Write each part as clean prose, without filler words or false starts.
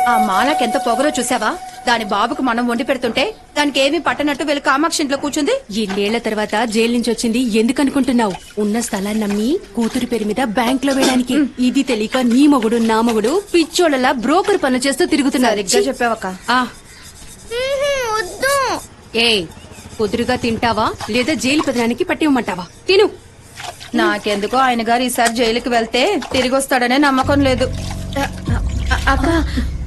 ఆ మాలకి ఎంత పొగరో చూసావా? దాని బాబుకు మనం వండి పెడుతుంటే దానికి ఏమీ పట్టనట్టు వెళ్ళి కామాక్షి ఇంట్లో కూర్చుంది. ఏళ్ల తర్వాత జైలు నుంచి వచ్చింది ఎందుకనుకుంటున్నావు? ఉన్న స్థలాన్ని నమ్మి కూతురు పేరు మీద బ్యాంక్ లో వేయడానికి. ఇది తెలియక నీ మొగుడు నా మొగుడు పిచ్చోళ్ళలా బ్రోకర్ పనులు చేస్తూ తిరుగుతున్నారు. సరిగ్గా చెప్పావక్క. వద్దు. ఏ కుదురుగా తింటావా లేదా జైలు పెదనానికి పట్టివ్వమంటావా? తిను. నాకెందుకో ఆయన గారు ఈసారి జైలుకి వెళ్తే తిరిగి వస్తాడనే నమ్మకం లేదు. అక్క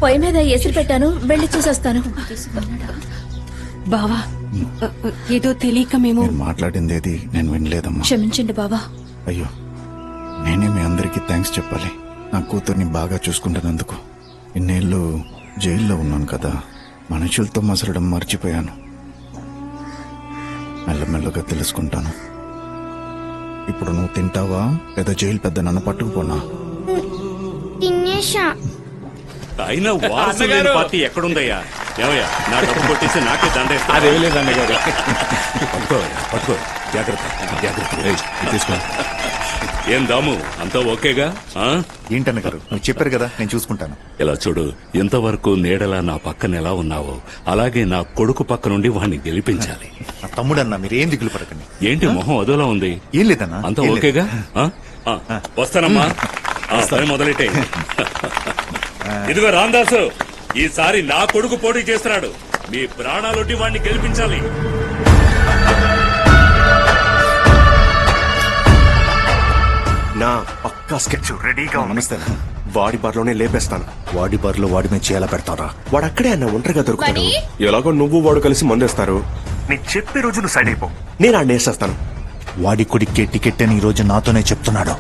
పొయ్యి మీద ఎసిరి పెట్టాను, వెళ్ళి చూసొస్తాను. బావా ఏదో తెలియక మేము మాట్లాడింది ఏది నేను వినలేదమ్మా. క్షమించండి బావా. అయ్యో, నేనే మీ అందరికీ థ్యాంక్స్ చెప్పాలి. నా కూతుర్ని బాగా చూసుకుంటున్నందుకు. ఇన్నేళ్ళు జైల్లో ఉన్నాను కదా, మనుషులతో మసలడం మర్చిపోయాను. మెల్లమెల్లగా తెలుసుకుంటాను. ఇప్పుడు నువ్వు తింటావా లేదా జైలు పెద్ద నన్ను పట్టుకుపోనా? తినేషా. అయినా వారసు లేని పార్టీ ఎక్కడుందయ్యా? ఏమయ్యా, నా డబ్బు కొట్టేసి నాకే దండేస్తా. అదేం లేదు అన్నగారు. పట్టుకో, జాగ్రత్త జాగ్రత్త. తీసుకో. ఏం దాము, అంతా ఓకేగా? ఏంటన్న గారు, నువ్వు చెప్పారు కదా, నేను చూసుకుంటాను. ఇలా చూడు, ఇంతవరకు నీడలా నా పక్కన ఎలా ఉన్నావో అలాగే నా కొడుకు పక్క నుండి వాడిని గెలిపించాలి. నా తమ్ముడన్నా, మీరు ఏం దిగులు పడకండి. ఏంటి మొహం అదోలా ఉంది? ఏం లేదన్నా, అంతా ఓకేగా? వస్తానమ్మా. పని మొదలెట్టే. ఇదిగో రాందాసు, ఈసారి నా కొడుకు పోటీ చేస్తున్నాడు. మీ ప్రాణాలొడ్డి వాడిని గెలిపించాలి. నా పక్కా స్కెచ్ రెడీగా నమస్తే. వాడి బార్లోనే లేపేస్తాను. వాడి బార్లో వాడి మీద చేయాల పెడతారా? వాడు అక్కడే అన్న ఒంటరిగా దొరుకుతాడు. ఎలాగో నువ్వు వాడు కలిసి మందేస్తారు. నేను చెప్పే రోజు నువ్వు సైడ్ అయిపో, నేను ఆడ వేసేస్తాను. వాడి కొడుక్కే టికెట్ అని ఈ రోజు నాతోనే చెప్తున్నాడు.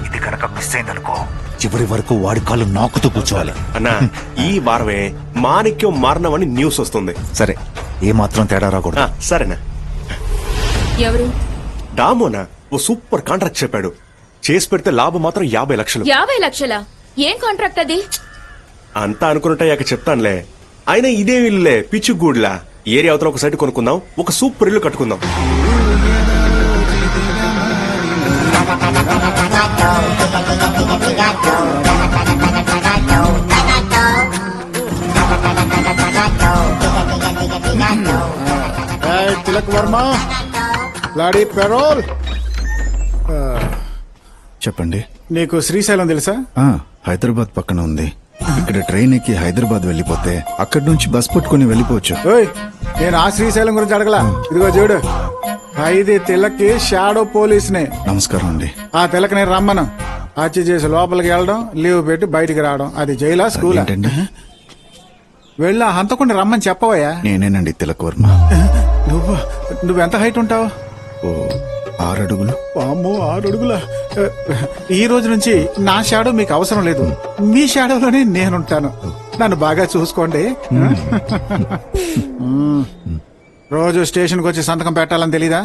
ఇది కనుక మిస్ అయిందనుకో, చివరి వరకు వాడి కాళ్ళు నాకుతూ కూర్చోవాలి. అన్నా, ఈ వారమే మాణిక్యం మారణమని న్యూస్ వస్తుంది. సరే, ఏ మాత్రం తేడా రాకూడదు. సరేనా? ఎవరు? డామోనా ఓ సూపర్ కాంట్రాక్ట్ చెప్పాడు. చేసి పెడితే లాభం మాత్రం 50 లక్షలు. 50 లక్షలా? ఏం కాంట్రాక్ట్ అది? అంతా అనుకున్నట్టాక చెప్తానులే. అయినా ఇదే ఇల్లులే, పిచ్చి గూడ్లా. ఏరియా అవతల ఒక సైట్ కొనుక్కుందాం, ఒక సూపర్ ఇల్లు కట్టుకుందాం. తిలక్ వర్మ, లాడీ పెరోల్. చెప్పండి. నీకు శ్రీశైలం తెలుసా? హైదరాబాద్ పక్కన ఉంది. ఇక్కడ ట్రైన్ ఎక్కి హైదరాబాద్ వెళ్ళిపోతే అక్కడి నుంచి బస్ పట్టుకుని వెళ్ళిపోవచ్చు. ఓయ్, నేను ఆ శ్రీశైలం గురించి అడగలా. ఇదిగో చూడు, ఖైదీ తిలక్కి షాడో పోలీస్ నే. నమస్కారం అండి. ఆ తిలక్ నేను రమ్మను. హత్య చేసి లోపలికి వెళ్ళడం, లీవ్ పెట్టి బయటికి రావడం. అది జైలా స్కూలా? ఏంటండి? వెళ్ళి ఆ హంతకుండా రమ్మని చెప్పవయ్యా. నేనేనండి తిలక్ వర్మ. నువ్వెంత హైట్ ఉంటావు? ఓ 6 అడుగులు. అమ్మో, 6 అడుగుల. ఈ రోజు నుంచి నా షాడో మీకు అవసరం లేదు. మీ షాడోలోనే నేనుంటాను. నన్ను బాగా చూసుకోండి. రోజు స్టేషన్కి వచ్చి సంతకం పెట్టాలని తెలీదా?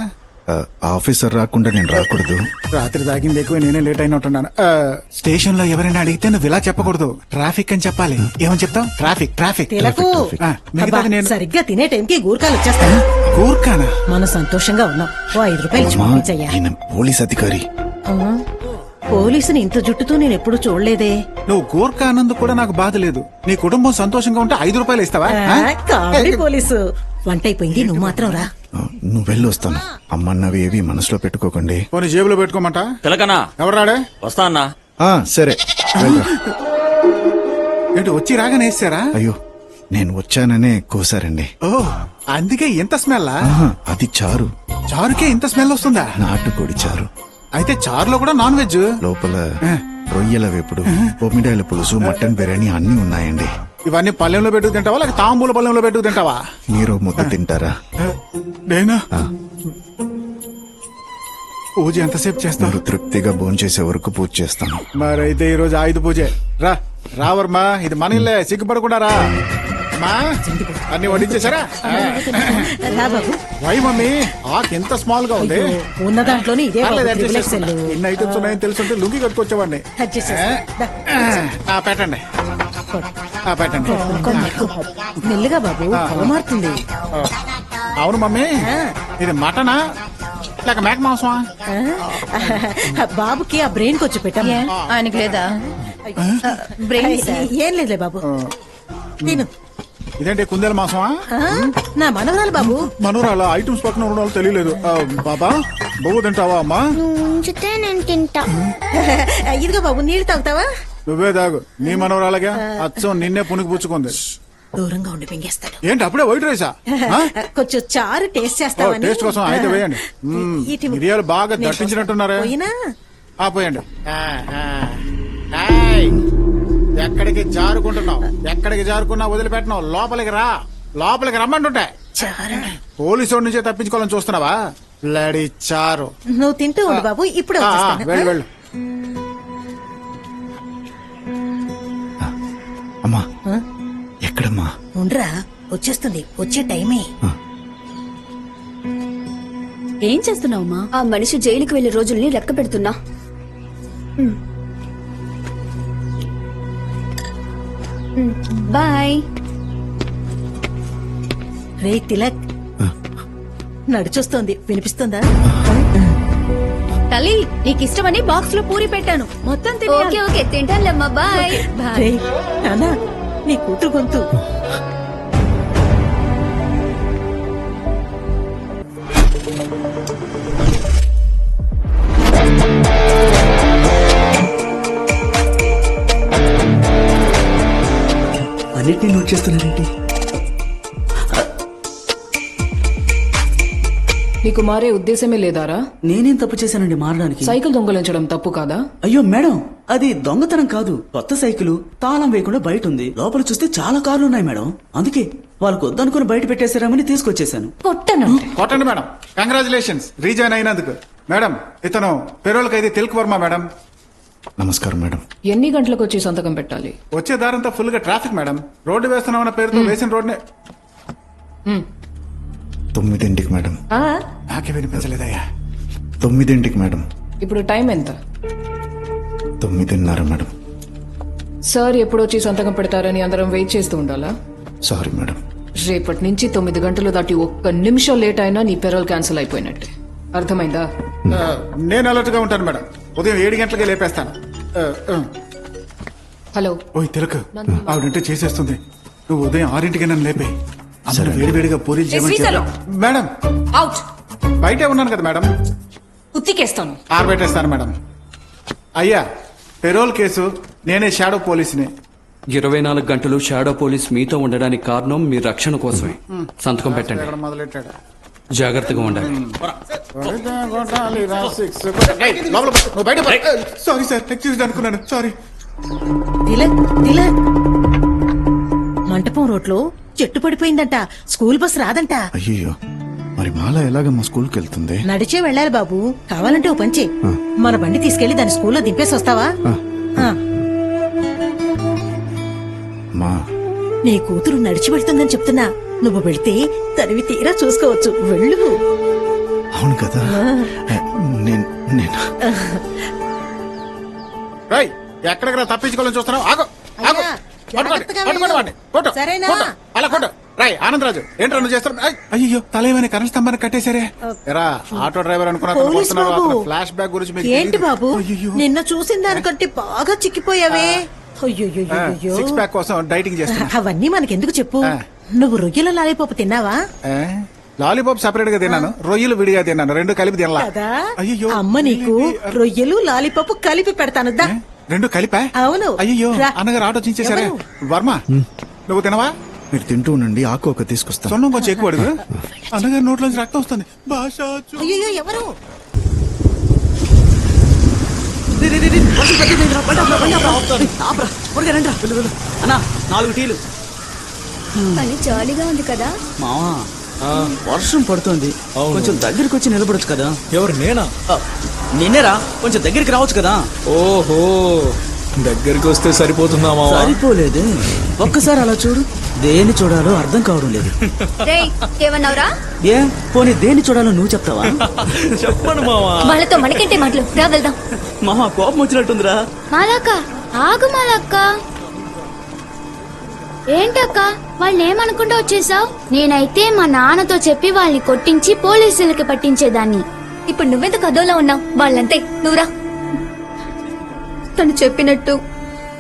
ఆఫీసర్ రాకుండా నేను రాకూడదు. రాత్రి తాగింది ఎక్కువ, నేనే లేట్ అయినట్టున్నాను. స్టేషన్ లో ఎవరైనా అడిగితే నువ్వు ఇలా చెప్పకూడదు, ట్రాఫిక్ అని చెప్పాలి. ఏమని చెప్తావు? Traffic traffic. మిగతాది నేను సరిగ్గా తినే టైంకి గూర్ఖాలు వచ్చేస్తాను. ఊరుకానా? మనం సంతోషంగా ఉన్నాం. ఓ 5 రూపాయలు ఇచ్చి పంపించయ్యా. ఈయన పోలీస్ అధికారి. పోలీసుని ఇంత జుట్టుతో నేను ఎప్పుడు చూడలేదే. నువ్వు గోర్ఖా అన్నందుకు కూడా నాకు బాధ లేదు. నీ కుటుంబం సంతోషంగా ఉంటే 5 రూపాయలు ఇస్తావా? Comedy police. వంట అయిపోయింది, నువ్వు మాత్రం రా. నువ్వు వెళ్ళి వస్తాను. అమ్మన్నవి ఏవి మనసులో పెట్టుకోకండి. పోనీ జేబులో పెట్టుకోమంటా? తిలకనా, ఎవరు రాడే? వస్తా అన్నా. సరే. ఏంటి వచ్చి రాగానే వేసారా? అయ్యో, నేను వచ్చాననే కోసారండి. ఓ, అందుకే ఇంత స్మెల్? అది చారు. చారుకే ఇంత స్మెల్ వస్తుందా? నాటుకోడి చారు. అయితే చారులో కూడా నాన్ వెజ్? లోపల రొయ్యల వేపుడు, బొమ్మిడాయల పులుసు, మటన్ బిర్యానీ అన్ని ఉన్నాయండి. ఇవన్నీ పల్లెంలో పెట్టుకు తింటావా లేక తాంబూల పల్లెంలో పెట్టుకు తింటావా? మీరు ముద్ద తింటారా? నేనా? పూజ ఎంతసేపు చేస్తారు? తృప్తిగా భోంచేసే వరకు పూజ చేస్తాను. మరైతే ఈ రోజు ఆయుధ పూజ. రావర్మా, ఇది మన ఇల్లే, సిగ్గుపడకుండా రా. అన్ని వడ్డించేసారా? వై మమ్మీ, ఆకు ఎంత స్మాల్ గా ఉంది. ఉన్న దాంట్లోనే ఇదే ఇన్ని ఐటమ్స్ ఉన్నాయని తెలుసుంటే లుంగి కట్టుకొచ్చేవాడిని. పెట్టండి పెట్టండి. మెల్లిగా బాబు, మారుతుంది. అవును మమ్మీ, ఇది మటనా లేక మేక మాంసమా? బాబుకి ఆ బ్రెయిన్ కొంచెం పెట్టాము. ఆయనకి లేదా? ఏం లేదులే బాబు. తిను ఇదేంటి కుందేల మాసమా ఆ, నా మనవరాలు బాబు మనోరాల ఐటమ్స్ పక్కన ఉన్న వాళ్ళు తెలియలేదు బాబా బొవ్వు తింటావా అమ్మా ఉంచితే నేను తింటా ఇదిగో బాబు నీళ్లు తాగుతావా నువ్వే తాగు నీ మనవరాలగా అచ్చం నిన్నే పుణికి పుచ్చుకుంది దూరంగా ఉండి మింగేస్తాడు ఏంటి అప్పుడే వైట్ రైసా కొంచెం చారు టేస్ట్ చేస్తావని టేస్ట్ కోసం అయితే వేయండి ఇటు మిరియాలు బాగా నేను దట్టించినట్టున్నారే పోయినా పోయండి ఏయ్! ఎక్కడికి జారుకుంటున్నావు ఎక్కడికి జారుకున్నా వదిలిపెట్టినావు లోపలికి రా లోపలికి రమ్మంటుంటే చారు పోలీసు నుంచే తప్పించుకోవాలని చూస్తున్నావా బ్లడీ చారు నువ్వు తింటూ ఉండు బాబు ఇప్పుడు వెళ్ళు వెళ్ళు అమ్మా ఎక్కడమ్మా ఉండరా వచ్చేస్తుంది వచ్చే టైమే ఏం చేస్తున్నావమ్మా? ఆ మనిషి జైలుకి వెళ్లే రోజుల్ని లెక్క పెడుతున్నా బాయ్. రే తిలక్ నడిచొస్తోంది వినిపిస్తుందా తల్లి నీకు ఇష్టమని బాక్స్ లో పూరి పెట్టాను మొత్తం ఓకే ఓకే తింటానులేమ్మా బాయ్. రే నానా నీ కూతురు గొంతు అన్నిటినీ నోట్ చేస్తున్నారేంటి? నీకు మారే ఉద్దేశమే లేదారా? నేనేం తప్పు చేశానండి మారడానికి? సైకిల్ దొంగలించడం తప్పు కాదా? అయ్యో మేడం, అది దొంగతనం కాదు. కొత్త సైకిల్ తాళం వేయకుండా బయట ఉంది. లోపల చూస్తే చాలా కార్లు ఉన్నాయి మేడం. అందుకే వాళ్ళకు వద్దనుకుని బయట పెట్టేశారామని తీసుకొచ్చేసాను. కొట్టండి మేడం. కంగ్రాచులేషన్స్ రీజాయిన్ అయినందుకు. మేడం ఇతను పెరోల్ ఖైదీ తిలక్ వర్మ మేడం. నమస్కారం మేడం. ఎన్ని గంటలకు వచ్చి సంతకం పెట్టాలి? వచ్చే దారంతా ఫుల్ గా ట్రాఫిక్ మేడం. రోడ్డు వేస్తున్నామన్న పేరుతో వేసిన రోడ్నే 9ంటికి మేడం. నాకే వినిపించలేదయ్యా. 9ంటికి మేడం. ఇప్పుడు టైం ఎంత? 9:30 మేడం. సార్ ఎప్పుడు వచ్చి సంతకం పెడతారని అందరం వెయిట్ చేస్తూ ఉండాలా? Sorry madam. రేపటి నుంచి 9 గంటలు దాటి ఒక్క నిమిషం లేట్ అయినా నీ పెరోల్ క్యాన్సిల్ అయిపోయినట్టే. అర్థమైందా? నేను అలర్ట్ గా ఉంటాను మేడం. ఉదయం 7 గంటలకే లేపేస్తాను. హలో, ఓయ్ తిలక్, ఆవిడంటే చేసేస్తుంది. నువ్వు ఉదయం 6ంటికి నన్ను లేపే. అందరూ వేడివేడిగా పూరీలు చేయమని చెప్పు. Madam out. బయటే ఉన్నాను కదా మేడం. ఉత్తికేస్తాను. ఆరబెట్టేస్తాను మేడం. అయ్యా పెరోల్ కేసు నేనే షాడో పోలీసుని. 24 గంటలు షాడో పోలీస్ మీతో ఉండడానికి కారణం మీ రక్షణ కోసమే. సంతకం పెట్టండి. ఎక్కడ మొదలెట్టాడు? జాగ్రత్తగా ఉండాలి. సారీ సార్, ఎక్స్క్యూజ్ అనుకున్నాను. సారీ. తిలక్ తిలక్ మంటపం రోడ్లో చెట్టు పడిపోయిందంట. స్కూల్ బస్ రాదంట. అయ్యో మరి మాల ఎలాగమ్మా స్కూల్కి వెళ్తుంది? నడిచే వెళ్ళాలి బాబు. కావాలంటే ఓ పంచే మన బండి తీసుకెళ్లి దాని స్కూల్లో దింపేసి వస్తావా? ఆ. మా నీ కూతురు నడిచి వెళ్తుందని చెప్తున్నా. నువ్వు వెళ్తే తనివి తీరా చూసుకోవచ్చు. వెళ్ళు. అవును కదా. నేను రై ఎక్కడికి రా తప్పించుకోవాలని చూస్తున్నావు? ఆగు ఆగు. అయ్యా, పట్టుకోండి, జాగ్రత్తగా పట్టుకోండి వెళ్ళు. వాడిని. కొట్టు, సరేనా? కొట్టు. అలా కొట్టు. రై ఆనందరాజు ఏంట్రా నువ్వు చేస్తున్నావు? అయ్యో తల ఏమైనా కరెంట్ స్తంభాన్ని కట్టేశారే. ఎరా ఆటో డ్రైవర్ పోలీస్ బాబు. ఫ్లాష్ బ్యాక్ గురించి మీకు ఏంటి తెలీదు. బాబు అయ్యయ్యో. నిన్న చూసిన దానికంటే బాగా చిక్కిపోయావే. అయ్యో సిక్స్ ప్యాక్ కోసం డైటింగ్ చేస్తున్నా. అవన్నీ మనకెందుకు చెప్పు. ఆ. నువ్వు రొయ్యల లాలీపాపు తిన్నావా? లాలీపాప్ సెపరేట్ గా తిన్నాను, రొయ్యలు విడిగా తిన్నాను. రెండు కలిపి తినలా. కదా అయ్యో అమ్మ నీకు రొయ్యలు లాలీపాపు కలిపి పెడతాను దా. రెండు కలిపా? అవును. అయ్యో రా. అన్నగారు ఆటో చించేశారే. ఎవరు? వర్మ నువ్వు తినవా? మీరు తింటూ ఉండండి, ఆకు ఒక తీసుకొస్తాను. సొన్నం కొంచెం ఎక్కువ అడుగు. అన్నగారి నోట్లోంచి రక్తం వస్తుంది. భాష అయ్యో ఎవరు? అన్నా 4 టీలు. పని జాలీగా ఉంది కదా. మావా వర్షం పడుతోంది, కొంచెం దగ్గరికి వచ్చి నిలబడొచ్చు కదా. ఎవరు నేనా? నిన్నేరా, కొంచెం దగ్గరికి రావచ్చు కదా. ఓహో, దగ్గరికి వస్తే సరిపోతుందామా? సరిపోలేదు. ఒక్కసారి అలా చూడు. దేన్ని చూడాలో అర్థం కావడం లేదు. రేయ్ ఏమన్నావురా? ఏ పోనీ దేన్ని చూడాలో నువ్వు చెప్తావా? చెప్పను మావా. వాళ్ళతో మనకేంటి మాటలు? రా వెళ్దాం. మామ కోపం వచ్చినట్టుందిరా. మాలక్క ఆగు మాలక్క. ఏంటక్క వాళ్ళని ఏమనుకుంటూ వచ్చేసావు? నేనైతే మా నాన్నతో చెప్పి వాళ్ళని కొట్టించి పోలీసులకి పట్టించేదాన్ని. ఇప్పుడు నువ్వెందుకు అదోలా ఉన్నావు? వాళ్ళంతే, నువ్వురా. తను చెప్పినట్టు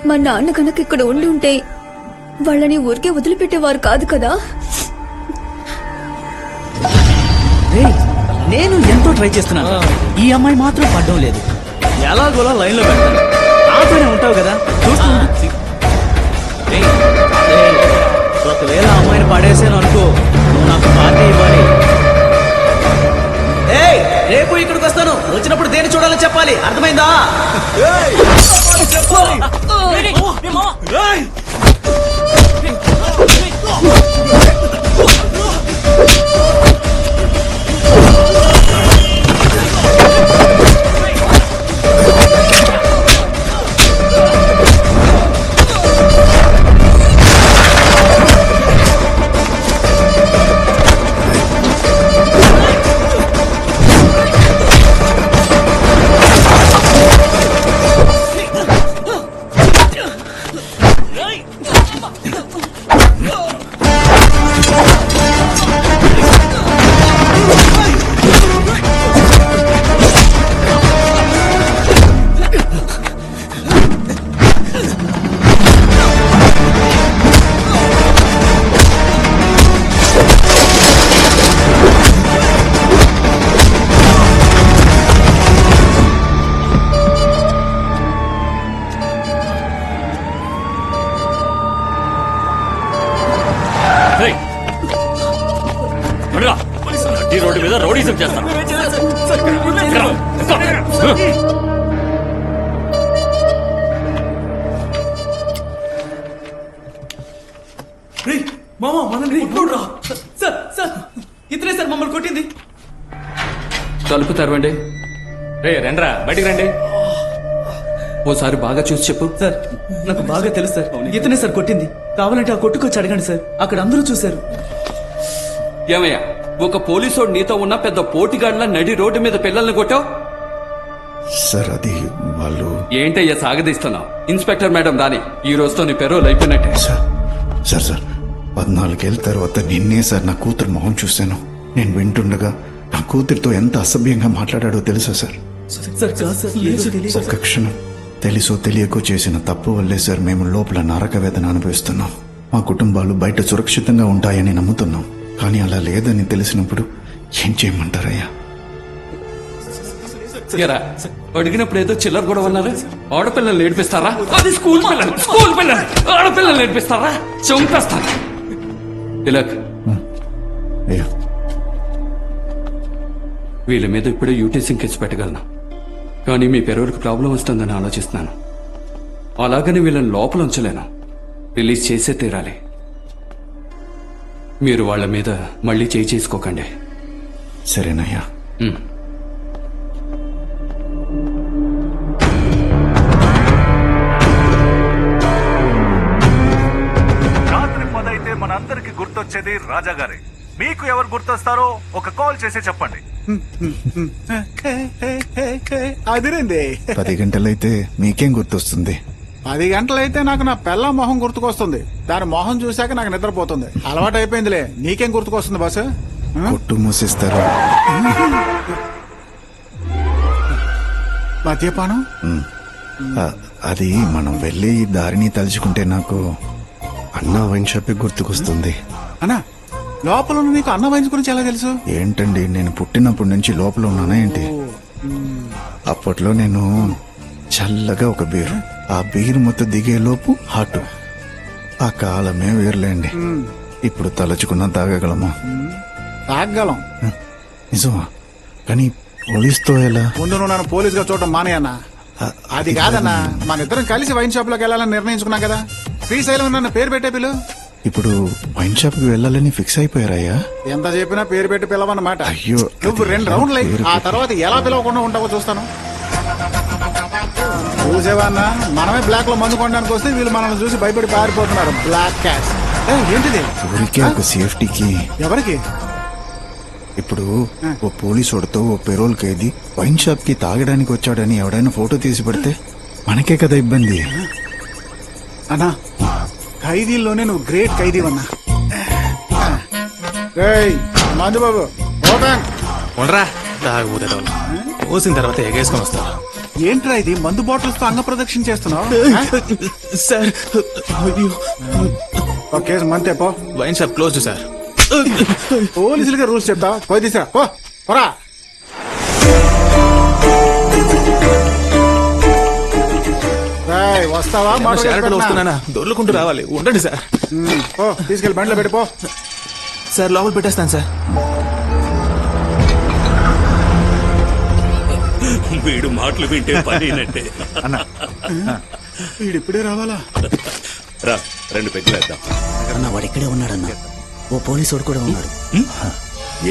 మా నాన్న కనుక ఇక్కడ ఉండి ఉంటే వాళ్ళని ఊరికే వదిలిపెట్టేవారు కాదు కదా. రేయ్, నేను ఎంతో ట్రై చేస్తున్నాను, ఈ అమ్మాయి మాత్రం పడ్డం లేదు. ఎలాగోలా లైన్ లో పెడతాను, నాతోనే ఉంటావు కదా, చూస్తూ ఉండు. రేయ్, రేయ్, ఒకవేళ ఆ అమ్మాయిని పడేసాను అనుకో, నువ్వు నాకు పార్టీ ఇవ్వాలి. ఏయ్, రేపు ఇక్కడికి వస్తాను, వచ్చినప్పుడు దేని చూడాలో చెప్పాలి, అర్థమైందా? చెప్పాలి. ఏయ్! రోడ్డు మీద రౌడీజం చేస్తాను. మామా మనల్ని కొట్టురా. సార్ సార్, ఇతనే సార్ మమ్మల్ని కొట్టింది. తలుపు తెరవండి. రే రండ్రా, బయటికి రండి. ఓసారి బాగా చూసి చెప్పు. సార్, నాకు బాగా తెలుసు సార్, ఇతనే సార్ కొట్టింది. కావాలంటే ఆ కొట్టుకొచ్చి అడగండి సార్, అక్కడ అందరూ చూశారు. ఏమయ్యా, ఒక పోలీసోడు నీతో ఉన్న పెద్ద పోటీగాడిలా నడి రోడ్డు మీద పిల్లల్ని కొట్టావు? సార్ అది వాళ్ళు ఏంటయ్యా సాగదీస్తున్నావు? ఇన్స్పెక్టర్ మేడం రాని, ఈ రోజుతో నీ పెరోల్ అయిపోయినట్టే. సార్ సార్ సార్ 14 ఏళ్ళ తర్వాత నిన్నే సార్ నా కూతురు మొహం చూశాను. నేను వింటుండగా నా కూతురితో ఎంత అసభ్యంగా మాట్లాడాడో తెలుసా సార్? సార్ కాదు సార్, ఏదో తెలియదు సార్. ఒక్క క్షణం, తెలుసో తెలియకో చేసిన తప్పు వల్లే సార్ మేము లోపల నరక వేదన అనుభవిస్తున్నాం. మా కుటుంబాలు బయట సురక్షితంగా ఉంటాయని నమ్ముతున్నాం, కానీ అలా లేదని తెలిసినప్పుడు ఏం చేయమంటారయ్యా? ఎరా, అడిగినప్పుడు ఏదో చిల్లర కూడా ఉన్నారు. ఆడపిల్లలు నేర్పిస్తారా? అది స్కూల్ పిల్లలు ఆడపిల్లలు నేర్పిస్తారా? చంపేస్తారా? తిలక్, అయ్యా వీళ్ళ మీద ఇప్పుడే యూటీసింగ్ కేసు పెట్టగలను, కానీ మీ పెరవరికి ప్రాబ్లం వస్తుందని ఆలోచిస్తున్నాను. అలాగని వీళ్ళని లోపల ఉంచలేను, రిలీజ్ చేసే తీరాలి. మీరు వాళ్ళ మీద మళ్ళీ చేయి చేసుకోకండి. సరేనయ్యా. రాత్రి 10 అయితే మనందరికి గుర్తొచ్చేది రాజా గారే. మీకు ఎవరు గుర్తొస్తారో ఒక కాల్ చేసి చెప్పండి. అదిరింది. 10 గంటలైతే మీకేం గుర్తొస్తుంది? 10 గంటలైతే నాకు నా పెళ్ళ మొహం గుర్తుకొస్తుంది. దాని మొహం చూశాక నాకు నిద్రపోతుంది. అలవాటు అయిపోయిందిలే. నీకేం గుర్తుకొస్తుంది బాస్? కొట్టు మూసిస్తారు. మద్యపానం? అది మనం వెళ్ళి దారిని తలుచుకుంటే నాకు అన్నా వైన్ షాప్ గుర్తుకొస్తుంది. అన్నా, లోపల ఉన్న నీకు అన్న వైన్స్ గురించి ఎలా తెలుసు? ఏంటండి, నేను పుట్టినప్పటి నుంచి లోపల ఉన్నానా ఏంటి? అప్పట్లో నేను చల్లగా ఒక బీరు, ఆ బీరు మొత్తం దిగేలోపు హాటు. ఆ కాలమే వేర్లేండి. ఇప్పుడు తలుచుకున్నా తాగగలమా? తాగలం. నిజమా? కానీ పోలీస్తో ఎలా? ముందు నువ్వు నన్ను పోలీస్ గా చూడటం మానేయన్నా. అది కాదన్నా, మన ఇద్దరం కలిసి వైన్ షాప్ లోకి వెళ్ళాలని నిర్ణయించుకున్నాం కదా. శ్రీశైలం నన్ను పేరు పెట్టే పిలు. ఇప్పుడు వైన్ షాప్ కి వెళ్ళాలని ఫిక్స్ అయిపోయారయ్యా? ఎంత చెప్పినా పేరు పెట్టి పిలవన్నమాట. అయ్యో, నువ్వు 2 రౌండ్లు అయ్యి ఆ తర్వాత ఎలా పిలవకుండా ఉంటావో చూస్తాను. చూసేవన్నా, మనమే బ్లాక్ లో మందు కొనడానికి వస్తే వీళ్ళు మనల్ని చూసి భయపడి పారిపోతున్నారు. బ్లాక్ క్యాష్ ఏంటిది? ఊరికే ఒక సేఫ్టీకి. ఎవరికి? ఇప్పుడు ఓ పోలీసుడితో ఓ పెరోల్ ఖైదీ వైన్ షాప్ కి తాగడానికి వచ్చాడని ఎవడైనా ఫోటో తీసి పెడితే మనకే కదా ఇబ్బంది. అన్నా, ఖైదీల్లోనే నువ్వు గ్రేట్ ఖైదీ అన్నా. మందు బాబు ఉండరా, తాగబోతే పోసిన తర్వాత ఎగేసుకొని వస్తా. ఏంట్రా ఇది? మందు బాటిల్స్ తో అంగ ప్రదక్షిణ చేస్తున్నావు? సార్ ఒక కేసు మంతే పో. Wine shop close sir. పోలీసులకి రూల్స్ చెప్తా, పోయి తీసురా పో పోరా. రేయ్, వస్తావా? మాట షారెట్లో వస్తున్నానా, దొర్లుకుంటూ రావాలి. ఉండండి సార్. పో, తీసుకెళ్ళి బండిలో పెట్టిపో. సార్ లోపల పెట్టేస్తాను సార్. వీడు మాటలు వింటే పనినట్టే. వీడిప్పుడే రావాలా? రా, 2 పెగ్గులేద్దాం. అన్న వాడు ఇక్కడే ఉన్నాడన్న. ఓ పోలీసు కూడా ఉన్నాడు.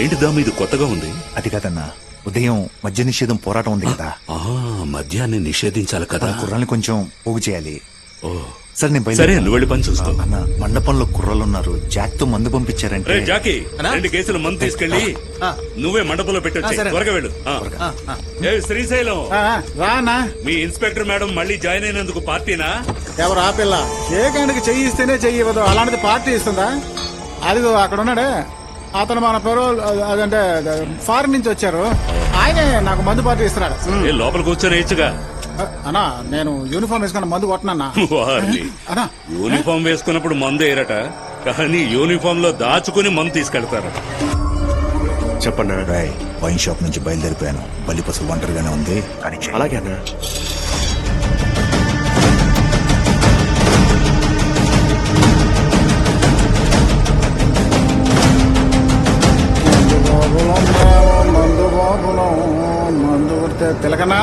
ఏంటి దామ్ ఇది కొత్తగా ఉంది? అది కాదన్నా, ఉదయం మద్య నిషేధం పోరాటం ఉంది కదా, మద్యాన్ని నిషేధించాలి కదా. కుర్రాల్ని కొంచెం పోగు చేయాలి. ఓ సరే నేను సరే, నువ్వు వెళ్ళి పని చూసుకో. అన్న, మండపంలో కుర్రాళ్ళు ఉన్నారు, జాక్ తో మందు పంపించారంటే. రే జాకీ, 2 కేసులు మందు తీసుకెళ్ళి నువ్వే మండపంలో పెట్టొచ్చు. త్వరగా వెళ్ళు. ఏ శ్రీశైలం, రానా? మీ ఇన్స్పెక్టర్ మేడం మళ్ళీ జాయిన్ అయినందుకు పార్టీనా? ఎవరు ఆ పిల్ల? ఏ గంటకి చెయ్యి ఇస్తేనే చెయ్యి ఇవ్వదు, అలాంటిది పార్టీ ఇస్తుందా? అదిగో అక్కడ ఉన్నాడే అతను, మన పెరోల్ అదంటే ఫారిన్ నుంచి వచ్చారు, ఆయనే నాకు మందు పార్టీ ఇస్తున్నాడు. ఏ లోపల కూర్చొని వేయచ్చుగా. అన్నా, నేను యూనిఫామ్ వేసుకున్న మందు కొట్టనన్నా. వారిని అన్నా, యూనిఫామ్ వేసుకున్నప్పుడు మందు వేయరట, కానీ యూనిఫామ్ లో దాచుకుని మందు తీసుకెళ్తారు. చెప్పన్నా. రాయ్, వైన్ షాప్ నుంచి బయలుదేరిపోయాను. బల్లిపసు ఒంటరిగానే ఉంది, కానీ అలాగే అన్నా. మందు బాబులం, మందు కొడితే తిలకనా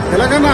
తిలకనా